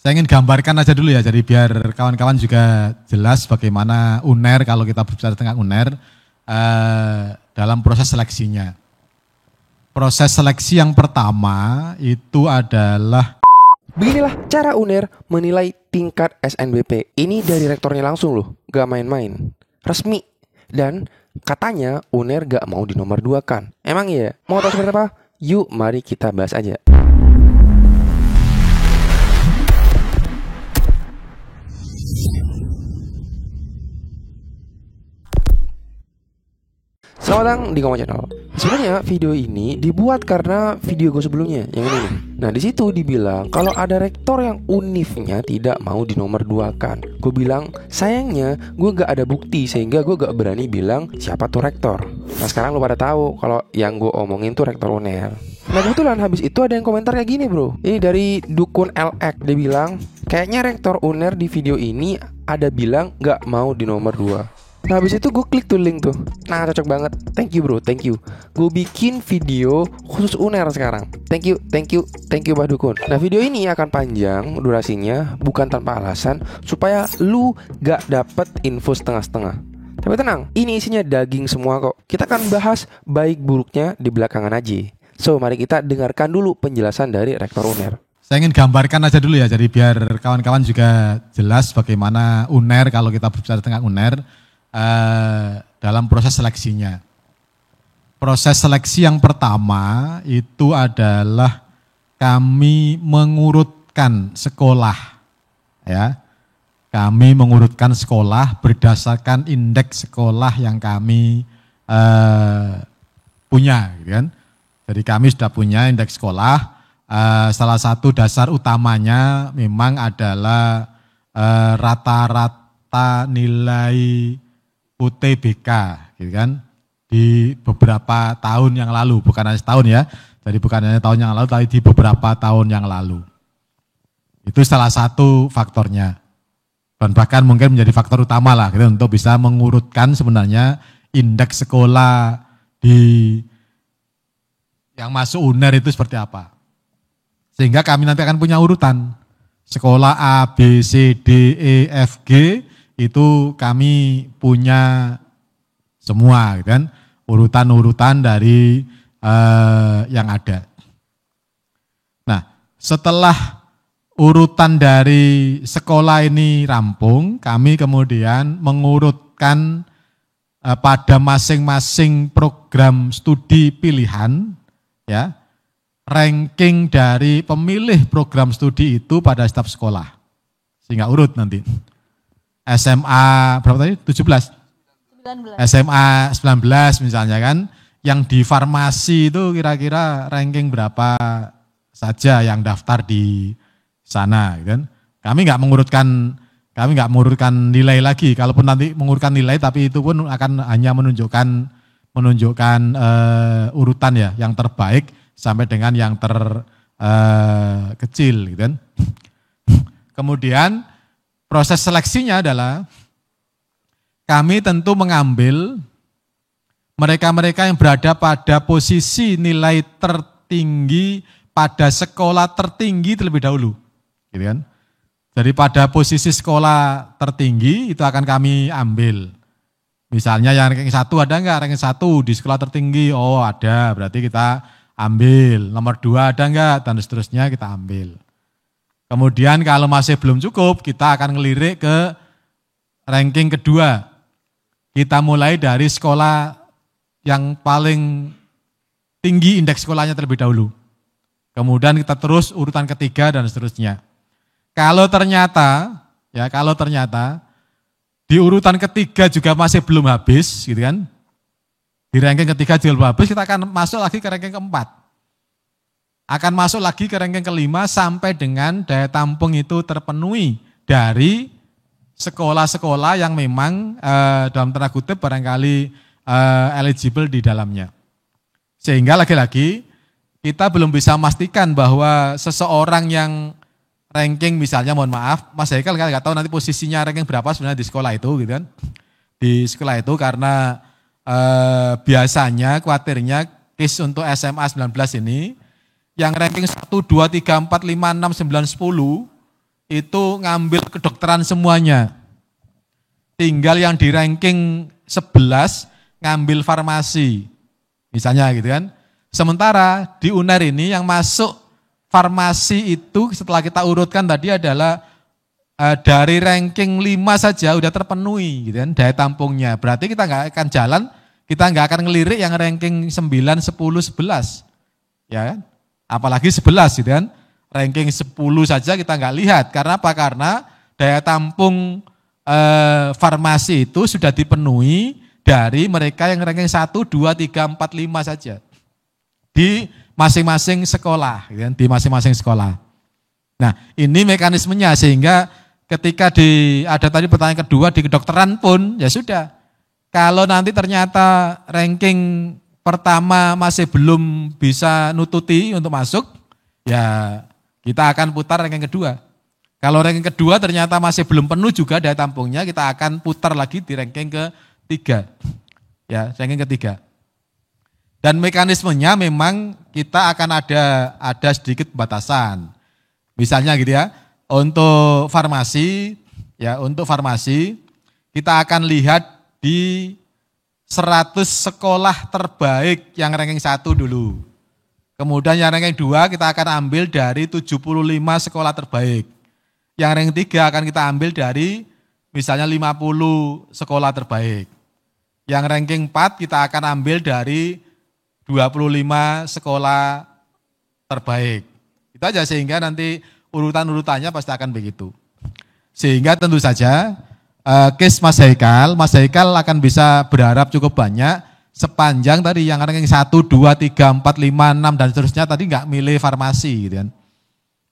Saya ingin gambarkan aja dulu ya, jadi biar kawan-kawan juga jelas bagaimana UNER kalau kita berbicara tentang UNER dalam proses seleksinya. Proses seleksi yang pertama itu adalah beginilah cara UNER menilai tingkat SNBP. Ini dari rektornya langsung loh, gak main-main. Resmi. Dan katanya UNER gak mau dinomor 2 kan. Emang iya? Mau tahu seperti apa? Yuk mari kita bahas aja. Selamat datang di Koma Channel. Sebenarnya video ini dibuat karena video gue sebelumnya yang ini nih. Nah di situ dibilang kalau ada rektor yang unifnya tidak mau dinomor 2kan. Gue bilang sayangnya gue gak ada bukti sehingga gue gak berani bilang siapa tuh rektor. Nah sekarang lo pada tahu kalau yang gue omongin tuh rektor UNER. Nah kebetulan habis itu ada yang komentar kayak gini bro. Ini dari Dukun LX. Dia bilang kayaknya rektor UNER di video ini ada bilang gak mau di nomor 2. Nah habis itu gue klik tuh link tuh. Nah cocok banget. Thank you bro, thank you. Gue bikin video khusus UNER sekarang. Thank you Pak Dukun. Nah video ini akan panjang durasinya, bukan tanpa alasan, supaya lu gak dapet info setengah-setengah. Tapi tenang, ini isinya daging semua kok. Kita akan bahas baik buruknya di belakangan aja. So mari kita dengarkan dulu penjelasan dari rektor UNER. saya ingin gambarkan aja dulu ya, jadi biar kawan-kawan juga jelas bagaimana UNER kalau kita berbicara tentang UNER dalam proses seleksinya. Proses seleksi yang pertama itu adalah kami mengurutkan sekolah, ya. Kami mengurutkan sekolah berdasarkan indeks sekolah yang kami punya, gitu kan. Jadi kami sudah punya indeks sekolah. Salah satu dasar utamanya memang adalah rata-rata nilai UTBK, gitu kan, di beberapa tahun yang lalu, bukan hanya setahun ya, jadi bukan hanya tahun yang lalu, tapi di beberapa tahun yang lalu. Itu salah satu faktornya, dan bahkan mungkin menjadi faktor utama lah, gitu, untuk bisa mengurutkan sebenarnya indeks sekolah di yang masuk UNER itu seperti apa. Sehingga kami nanti akan punya urutan, sekolah A, B, C, D, E, F, G, itu kami punya semua, gitu kan, urutan-urutan dari yang ada. Nah, setelah urutan dari sekolah ini rampung, kami kemudian mengurutkan pada masing-masing program studi pilihan, ya, ranking dari pemilih program studi itu pada staf sekolah, sehingga urut nanti. SMA berapa tadi? 17? 19. SMA 19 misalnya kan, yang di farmasi itu kira-kira ranking berapa saja yang daftar di sana, gitu kan. Kami nggak mengurutkan nilai lagi, kalaupun nanti mengurutkan nilai, tapi itu pun akan hanya menunjukkan urutan ya, yang terbaik sampai dengan yang terkecil, gitu kan. Kemudian proses seleksinya adalah kami tentu mengambil mereka-mereka yang berada pada posisi nilai tertinggi pada sekolah tertinggi terlebih dahulu, gitu kan. Jadi pada posisi sekolah tertinggi itu akan kami ambil. Misalnya yang ranking 1 ada enggak? Ranking 1 di sekolah tertinggi, oh ada, berarti kita ambil. Nomor 2 ada enggak? Dan seterusnya kita ambil. Kemudian kalau masih belum cukup, kita akan ngelirik ke ranking kedua. Kita mulai dari sekolah yang paling tinggi indeks sekolahnya terlebih dahulu. Kemudian kita terus urutan ketiga dan seterusnya. Kalau ternyata di urutan ketiga juga masih belum habis, gitu kan? Di ranking ketiga juga belum habis, kita akan masuk lagi ke ranking keempat. Akan masuk lagi ke ranking kelima sampai dengan daya tampung itu terpenuhi dari sekolah-sekolah yang memang dalam tanda kutip barangkali eligible di dalamnya. Sehingga lagi-lagi kita belum bisa memastikan bahwa seseorang yang ranking misalnya, mohon maaf, Mas Haikal nggak tahu nanti posisinya ranking berapa sebenarnya di sekolah itu, gitu kan? Di sekolah itu karena biasanya khawatirnya case untuk SMA 19 ini yang ranking 1, 2, 3, 4, 5, 6, 9, 10 itu ngambil kedokteran semuanya. Tinggal yang di ranking 11 ngambil farmasi. Misalnya gitu kan. Sementara di UNER ini yang masuk farmasi itu setelah kita urutkan tadi adalah dari ranking 5 saja udah terpenuhi gitu kan daya tampungnya. Berarti kita nggak akan jalan, kita nggak akan ngelirik yang ranking 9, 10, 11. Ya kan? Apalagi 11 gitu kan. Ranking 10 saja kita nggak lihat. Karena apa? Karena daya tampung farmasi itu sudah dipenuhi dari mereka yang ranking 1, 2, 3, 4, 5 saja. Di masing-masing sekolah, gitu kan? Di masing-masing sekolah. Nah ini mekanismenya sehingga ketika ada tadi pertanyaan kedua di kedokteran pun ya sudah. Kalau nanti ternyata ranking pertama masih belum bisa nututi untuk masuk, ya kita akan putar ranking kedua. Kalau ranking kedua ternyata masih belum penuh juga daya tampungnya, kita akan putar lagi di ranking ketiga. Ya, ranking ketiga. Dan mekanismenya memang kita akan ada sedikit batasan. Misalnya gitu ya, untuk farmasi kita akan lihat di 100 sekolah terbaik yang ranking 1 dulu. Kemudian yang ranking 2 kita akan ambil dari 75 sekolah terbaik. Yang ranking 3 akan kita ambil dari misalnya 50 sekolah terbaik. Yang ranking 4 kita akan ambil dari 25 sekolah terbaik. Itu aja sehingga nanti urutan-urutannya pasti akan begitu. Sehingga tentu saja case Mas Haikal akan bisa berharap cukup banyak sepanjang tadi yang ranking 1, 2, 3, 4, 5, 6 dan seterusnya tadi nggak milih farmasi gitu kan.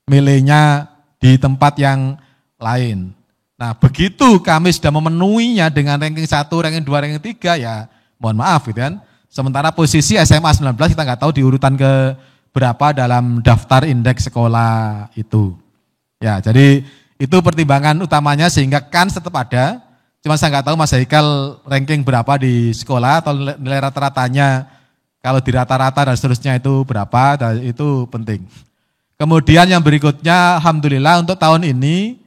Milihnya di tempat yang lain. Nah begitu kami sudah memenuhinya dengan ranking 1, ranking 2, ranking 3 ya mohon maaf gitu kan. Sementara posisi SMA 19 kita nggak tahu di urutan ke berapa dalam daftar indeks sekolah itu. Ya, jadi itu pertimbangan utamanya sehingga KANS tetap ada. Cuma saya nggak tahu Mas Haikal ranking berapa di sekolah atau nilai rata-ratanya kalau di rata-rata dan seterusnya itu berapa, dan itu penting. Kemudian yang berikutnya, alhamdulillah untuk tahun ini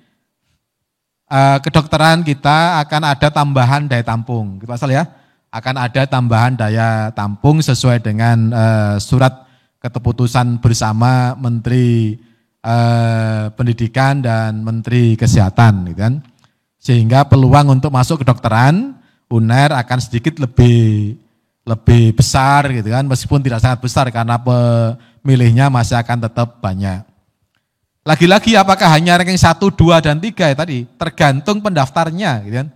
kedokteran kita akan ada tambahan daya tampung. Gitu asal ya. Akan ada tambahan daya tampung sesuai dengan surat keputusan bersama Menteri Pendidikan dan Menteri Kesehatan, gitu kan. Sehingga peluang untuk masuk kedokteran UNER akan sedikit lebih besar, gitu kan, meskipun tidak sangat besar karena pemilihnya masih akan tetap banyak. Lagi-lagi apakah hanya ranking 1, 2, dan 3 ya tadi, tergantung pendaftarnya, gitu kan.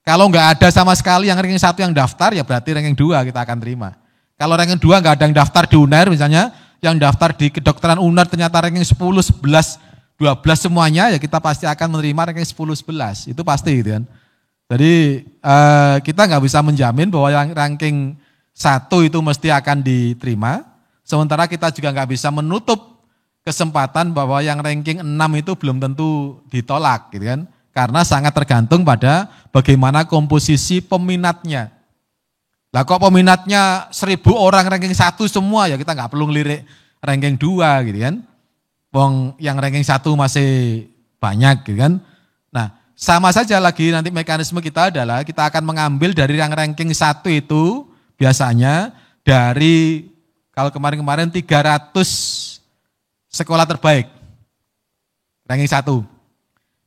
Kalau nggak ada sama sekali yang ranking 1 yang daftar, ya berarti ranking 2 kita akan terima. Kalau ranking 2 nggak ada yang daftar di UNER misalnya, yang daftar di kedokteran UNER ternyata ranking 10, 11, 12 semuanya, ya kita pasti akan menerima ranking 10, 11. Itu pasti gitu kan. Jadi kita nggak bisa menjamin bahwa yang ranking 1 itu mesti akan diterima, sementara kita juga nggak bisa menutup kesempatan bahwa yang ranking 6 itu belum tentu ditolak gitu kan. Karena sangat tergantung pada bagaimana komposisi peminatnya. Lah kok peminatnya 1000 orang ranking 1 semua, ya kita nggak perlu ngelirik ranking 2 gitu kan. Wong yang ranking 1 masih banyak gitu kan. Nah sama saja lagi nanti mekanisme kita adalah kita akan mengambil dari yang ranking 1 itu biasanya dari kalau kemarin-kemarin 300 sekolah terbaik. Ranking 1.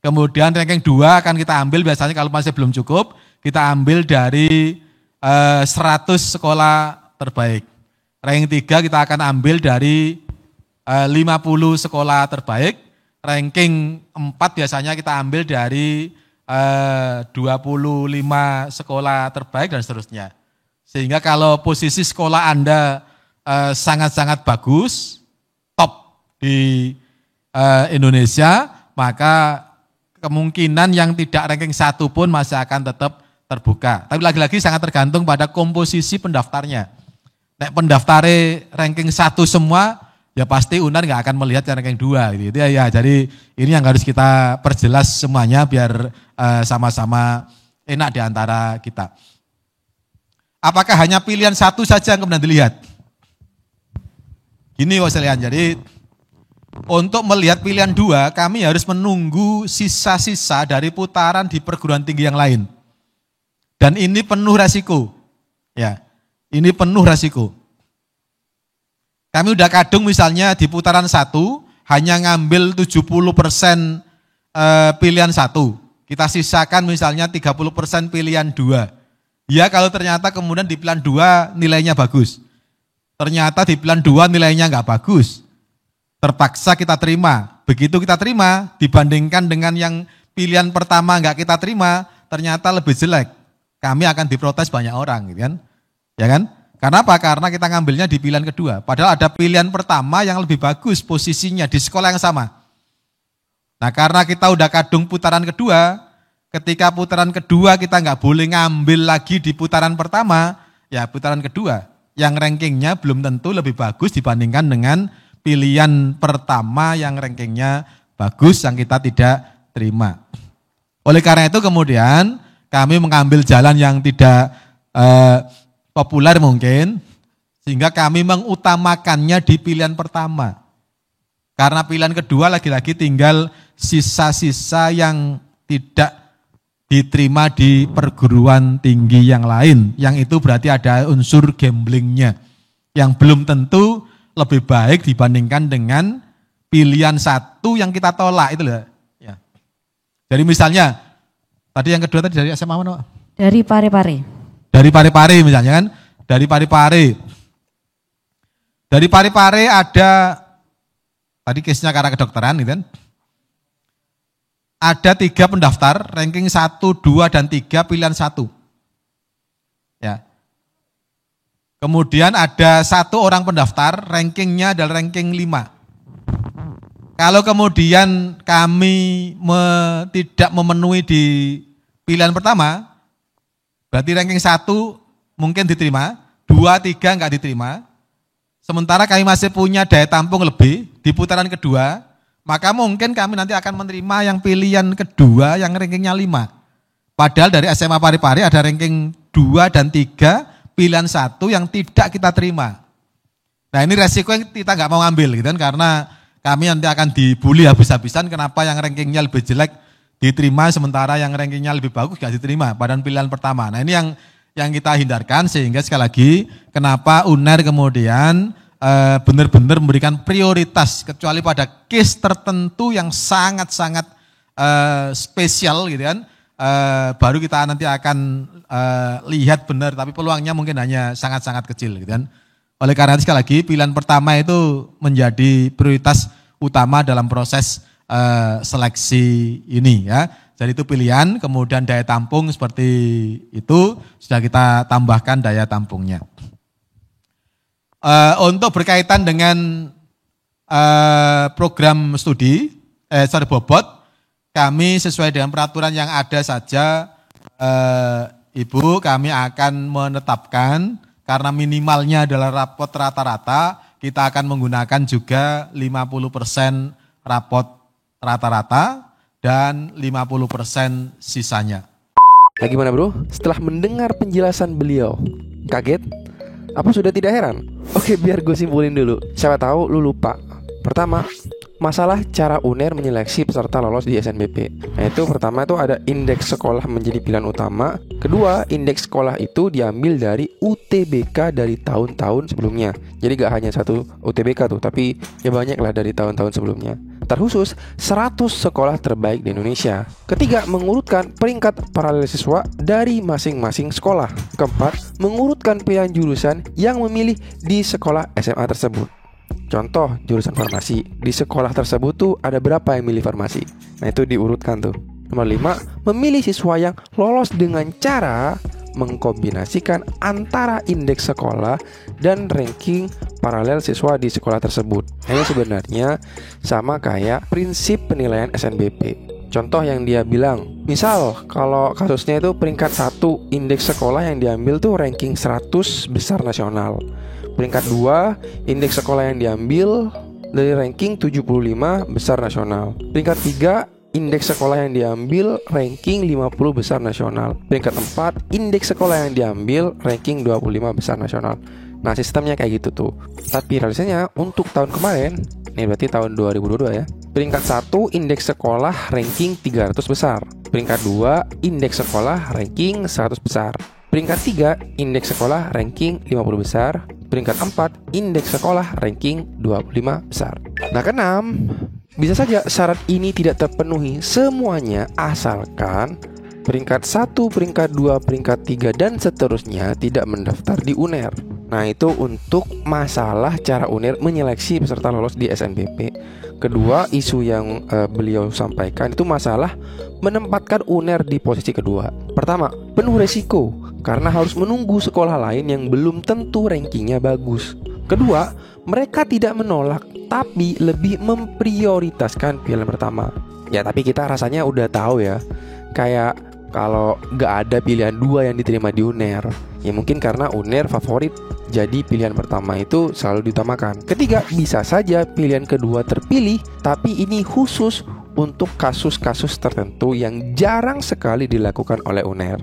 Kemudian ranking 2 akan kita ambil biasanya kalau masih belum cukup, kita ambil dari 100 sekolah terbaik. Ranking 3 kita akan ambil dari 50 sekolah terbaik. Ranking 4 biasanya kita ambil dari 25 sekolah terbaik dan seterusnya. Sehingga kalau posisi sekolah Anda sangat-sangat bagus, top di Indonesia, maka kemungkinan yang tidak ranking 1 pun masih akan tetap terbuka. Tapi lagi-lagi sangat tergantung pada komposisi pendaftarnya. Nek pendaftarnya ranking 1 semua, ya pasti UNER nggak akan melihat yang ranking 2 gitu ya. Jadi ini yang harus kita perjelas semuanya biar sama-sama enak di antara kita. Apakah hanya pilihan 1 saja yang kemudian dilihat? Gini sekalian, jadi untuk melihat pilihan 2, kami harus menunggu sisa-sisa dari putaran di perguruan tinggi yang lain. Dan ini penuh resiko. Ya, ini penuh resiko. Kami udah kadung misalnya di putaran 1 hanya ngambil 70% pilihan 1. Kita sisakan misalnya 30% pilihan 2. Ya kalau ternyata kemudian di pilihan 2 nilainya bagus. Ternyata di pilihan 2 nilainya nggak bagus. Terpaksa kita terima. Begitu kita terima, dibandingkan dengan yang pilihan pertama nggak kita terima, ternyata lebih jelek. Kami akan diprotes banyak orang, gitu kan? Ya kan? Karena apa? Karena kita ngambilnya di pilihan kedua. Padahal ada pilihan pertama yang lebih bagus posisinya di sekolah yang sama. Nah karena kita udah kadung putaran kedua, ketika putaran kedua kita nggak boleh ngambil lagi di putaran pertama, ya putaran kedua yang rankingnya belum tentu lebih bagus dibandingkan dengan pilihan pertama yang rankingnya bagus yang kita tidak terima. Oleh karena itu kemudian kami mengambil jalan yang tidak populer mungkin, sehingga kami mengutamakannya di pilihan pertama. Karena pilihan kedua lagi-lagi tinggal sisa-sisa yang tidak diterima di perguruan tinggi yang lain, yang itu berarti ada unsur gamblingnya, yang belum tentu lebih baik dibandingkan dengan pilihan 1 yang kita tolak itu loh. Ya. Jadi misalnya, tadi yang kedua tadi dari SMA mana? Dari Parepare. Dari Parepare misalnya kan, dari Parepare. Dari Parepare ada, tadi case-nya karena kedokteran gitu kan. Ada 3 pendaftar, ranking 1, 2, dan 3 pilihan 1. Ya. Kemudian ada 1 orang pendaftar, rankingnya adalah ranking 5. Kalau kemudian kami tidak memenuhi di pilihan pertama, berarti ranking 1 mungkin diterima, 2, 3 enggak diterima. Sementara kami masih punya daya tampung lebih di putaran kedua, maka mungkin kami nanti akan menerima yang pilihan kedua yang rankingnya 5. Padahal dari SMA Parepare ada ranking 2 dan 3, pilihan 1 yang tidak kita terima. Nah ini resiko yang kita nggak mau ambil gitu kan, karena kami nanti akan dibully habis-habisan kenapa yang rankingnya lebih jelek diterima sementara yang rankingnya lebih bagus nggak diterima padahal pilihan pertama. Nah ini yang kita hindarkan, sehingga sekali lagi kenapa UNER kemudian benar-benar memberikan prioritas kecuali pada case tertentu yang sangat-sangat spesial gitu kan, baru kita nanti akan lihat benar, tapi peluangnya mungkin hanya sangat-sangat kecil gitu kan. Oleh karena itu sekali lagi pilihan pertama itu menjadi prioritas utama dalam proses seleksi ini ya. Jadi itu pilihan, kemudian daya tampung seperti itu sudah kita tambahkan daya tampungnya. Untuk berkaitan dengan program studi, bobot, kami sesuai dengan peraturan yang ada saja, Ibu, kami akan menetapkan karena minimalnya adalah rapot rata-rata, kita akan menggunakan juga 50% rapot rata-rata dan 50% sisanya. Nah gimana bro? Setelah mendengar penjelasan beliau, kaget? Apa sudah tidak heran? Oke, biar gue simpulin dulu. Siapa tahu lu lupa. Pertama, masalah cara UNER menyeleksi peserta lolos di SNBP. Nah itu pertama itu ada indeks sekolah menjadi pilihan utama. Kedua, indeks sekolah itu diambil dari UTBK dari tahun-tahun sebelumnya. Jadi gak hanya satu UTBK tuh, tapi ya banyak lah dari tahun-tahun sebelumnya. Terkhusus 100 sekolah terbaik di Indonesia. Ketiga, mengurutkan peringkat paralel siswa dari masing-masing sekolah. Keempat, mengurutkan pilihan jurusan yang memilih di sekolah SMA tersebut. Contoh, jurusan farmasi. Di sekolah tersebut tuh ada berapa yang milih farmasi. Nah itu diurutkan tuh. Nomor 5, memilih siswa yang lolos dengan cara mengkombinasikan antara indeks sekolah dan ranking paralel siswa di sekolah tersebut. Ini sebenarnya sama kayak prinsip penilaian SNBP. Contoh yang dia bilang, misal kalau kasusnya itu peringkat 1 indeks sekolah yang diambil tuh ranking 100 besar nasional. Peringkat 2 indeks sekolah yang diambil dari ranking 75 besar nasional. Peringkat 3 indeks sekolah yang diambil ranking 50 besar nasional. Peringkat 4 indeks sekolah yang diambil ranking 25 besar nasional. Nah sistemnya kayak gitu tuh. Tapi realisasinya untuk tahun kemarin, ini berarti tahun 2022 ya, peringkat 1 indeks sekolah ranking 300 besar. Peringkat 2 indeks sekolah ranking 100 besar. Peringkat 3 indeks sekolah ranking 50 besar. Peringkat 4 indeks sekolah ranking 25 besar. Nah keenam, bisa saja syarat ini tidak terpenuhi semuanya asalkan peringkat 1, peringkat 2, peringkat 3 dan seterusnya tidak mendaftar di UNER. Nah itu untuk masalah cara UNER menyeleksi peserta lolos di SNBP. Kedua, isu yang beliau sampaikan itu masalah menempatkan UNER di posisi kedua. Pertama, penuh resiko karena harus menunggu sekolah lain yang belum tentu rankingnya bagus. Kedua, mereka tidak menolak tapi lebih memprioritaskan pilihan pertama. Ya tapi kita rasanya udah tahu ya, kayak kalau gak ada pilihan 2 yang diterima di UNER, ya mungkin karena UNER favorit, jadi pilihan pertama itu selalu diutamakan. Ketiga, bisa saja pilihan kedua terpilih, tapi ini khusus untuk kasus-kasus tertentu yang jarang sekali dilakukan oleh UNER.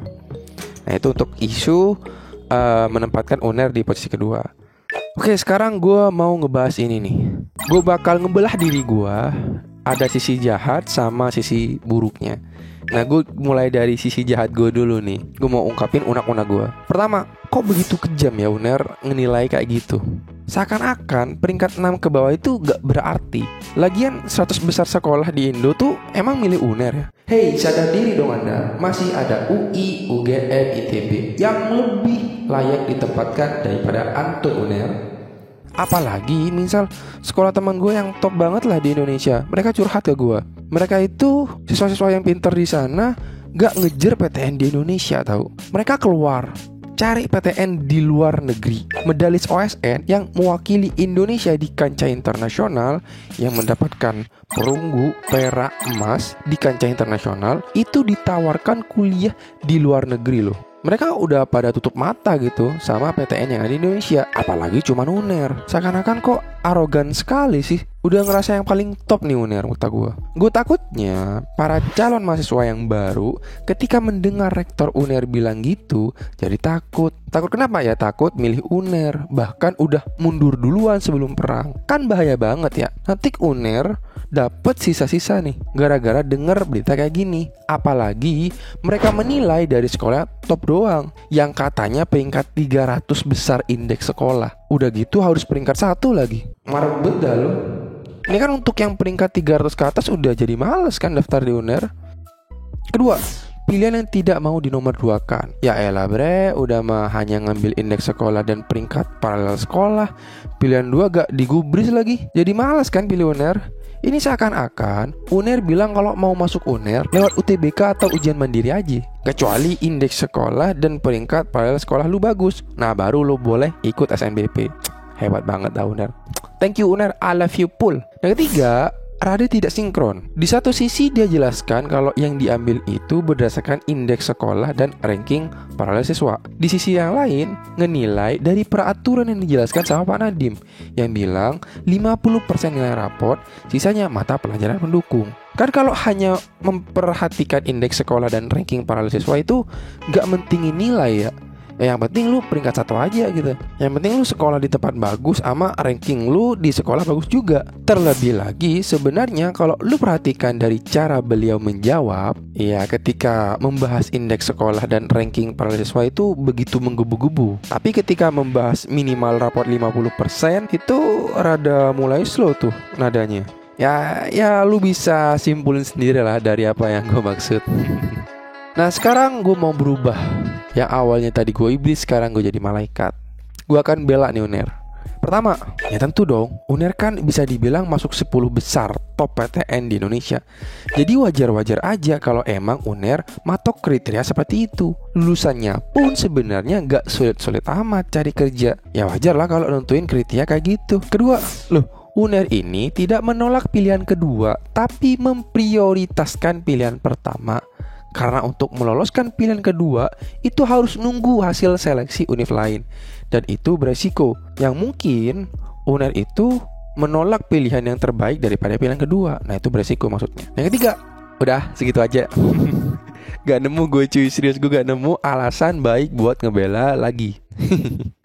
Nah itu untuk isu menempatkan UNER di posisi kedua. Oke, sekarang gue mau ngebahas ini nih. Gue bakal ngebelah diri gue, ada sisi jahat sama sisi buruknya. Nah gue mulai dari sisi jahat gue dulu nih. Gue mau ungkapin unek-unek gue. Pertama, kok begitu kejam ya UNER ngenilai kayak gitu? Seakan-akan peringkat 6 ke bawah itu gak berarti. Lagian 100 besar sekolah di Indo tuh emang milih UNER ya? Hei, sadar diri dong Anda. Masih ada UI, UGM, ITB yang lebih layak ditempatkan daripada Anton UNER. Apalagi misal sekolah teman gue yang top banget lah di Indonesia, mereka curhat ke gue. Mereka itu siswa-siswa yang pintar di sana gak ngejar PTN di Indonesia tahu. Mereka keluar cari PTN di luar negeri. Medalis OSN yang mewakili Indonesia di kancah internasional, yang mendapatkan perunggu, perak, emas di kancah internasional, itu ditawarkan kuliah di luar negeri loh. Mereka udah pada tutup mata gitu sama PTN yang ada di Indonesia, apalagi cuma UNER. Seakan-akan kok arogan sekali sih. Udah ngerasa yang paling top nih UNER kata gue. Gue takutnya para calon mahasiswa yang baru ketika mendengar rektor UNER bilang gitu jadi takut. Takut kenapa ya? Takut milih UNER, bahkan udah mundur duluan sebelum perang. Kan bahaya banget ya. Nanti UNER dapat sisa-sisa nih gara-gara denger berita kayak gini. Apalagi mereka menilai dari sekolah top doang, yang katanya peringkat 300 besar indeks sekolah. Udah gitu harus peringkat 1 lagi. Marah beda loh. Ini kan untuk yang peringkat 300 ke atas udah jadi males kan daftar di UNER. Kedua, pilihan yang tidak mau dinomor 2-kan. Ya elah bre, udah mah hanya ngambil indeks sekolah dan peringkat paralel sekolah. Pilihan 2 gak digubris lagi. Jadi males kan pilih UNER. Ini seakan-akan UNER bilang kalau mau masuk UNER lewat UTBK atau ujian mandiri aja, kecuali indeks sekolah dan peringkat paralel sekolah lu bagus. Nah baru lu boleh ikut SNBP. Hebat banget dah UNER. Thank you UNER, I love you full. Yang ketiga, rada tidak sinkron. Di satu sisi dia jelaskan kalau yang diambil itu berdasarkan indeks sekolah dan ranking paralel siswa. Di sisi yang lain, ngenilai dari peraturan yang dijelaskan sama Pak Nadiem, yang bilang 50% nilai raport, sisanya mata pelajaran pendukung. Kan kalau hanya memperhatikan indeks sekolah dan ranking paralel siswa itu gak mentingin nilai ya. Yang penting lu peringkat 1 aja gitu. Yang penting lu sekolah di tempat bagus sama ranking lu di sekolah bagus juga. Terlebih lagi sebenarnya kalau lu perhatikan dari cara beliau menjawab, ya ketika membahas indeks sekolah dan ranking paralel siswa itu begitu menggebu-gebu. Tapi ketika membahas minimal raport 50% itu rada mulai slow tuh nadanya. Ya lu bisa simpulin sendiri lah dari apa yang gue maksud. Nah sekarang gue mau berubah. Yang awalnya tadi gue iblis, sekarang gue jadi malaikat. Gue akan bela nih UNER. Pertama, ya tentu dong, UNER kan bisa dibilang masuk 10 besar top PTN di Indonesia. Jadi wajar-wajar aja kalau emang UNER matok kriteria seperti itu. Lulusannya pun sebenarnya gak sulit-sulit amat cari kerja. Ya wajar lah kalau nentuin kriteria kayak gitu. Kedua, UNER ini tidak menolak pilihan kedua, tapi memprioritaskan pilihan pertama. Karena untuk meloloskan pilihan kedua itu harus nunggu hasil seleksi univ lain. Dan itu beresiko. Yang mungkin UNER itu menolak pilihan yang terbaik daripada pilihan kedua. Nah itu beresiko maksudnya. Yang ketiga, udah segitu aja. Gak nemu gue cuy, serius gue gak nemu alasan baik buat ngebela lagi.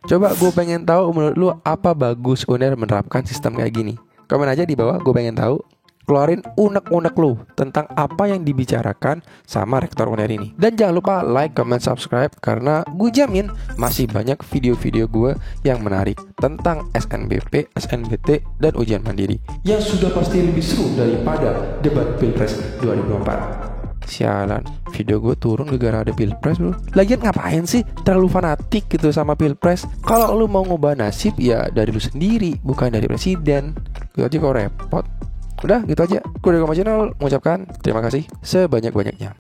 Coba gue pengen tahu menurut lu apa bagus UNER menerapkan sistem kayak gini. Komen aja di bawah, gue pengen tahu. Keluarin unek-unek lu tentang apa yang dibicarakan sama rektor UNER ini. Dan jangan lupa like, comment, subscribe, karena gue jamin masih banyak video-video gue yang menarik tentang SNBP, SNBT, dan ujian mandiri yang sudah pasti lebih seru daripada debat Pilpres 2024. Sialan, video gue turun gara-gara ada Pilpres bro. Lagian ngapain sih terlalu fanatik gitu sama Pilpres? Kalau lu mau ngubah nasib ya dari lu sendiri, bukan dari presiden. Gitu aja kok repot. Udah gitu aja. Gue dari Koma Channel mengucapkan terima kasih sebanyak-banyaknya.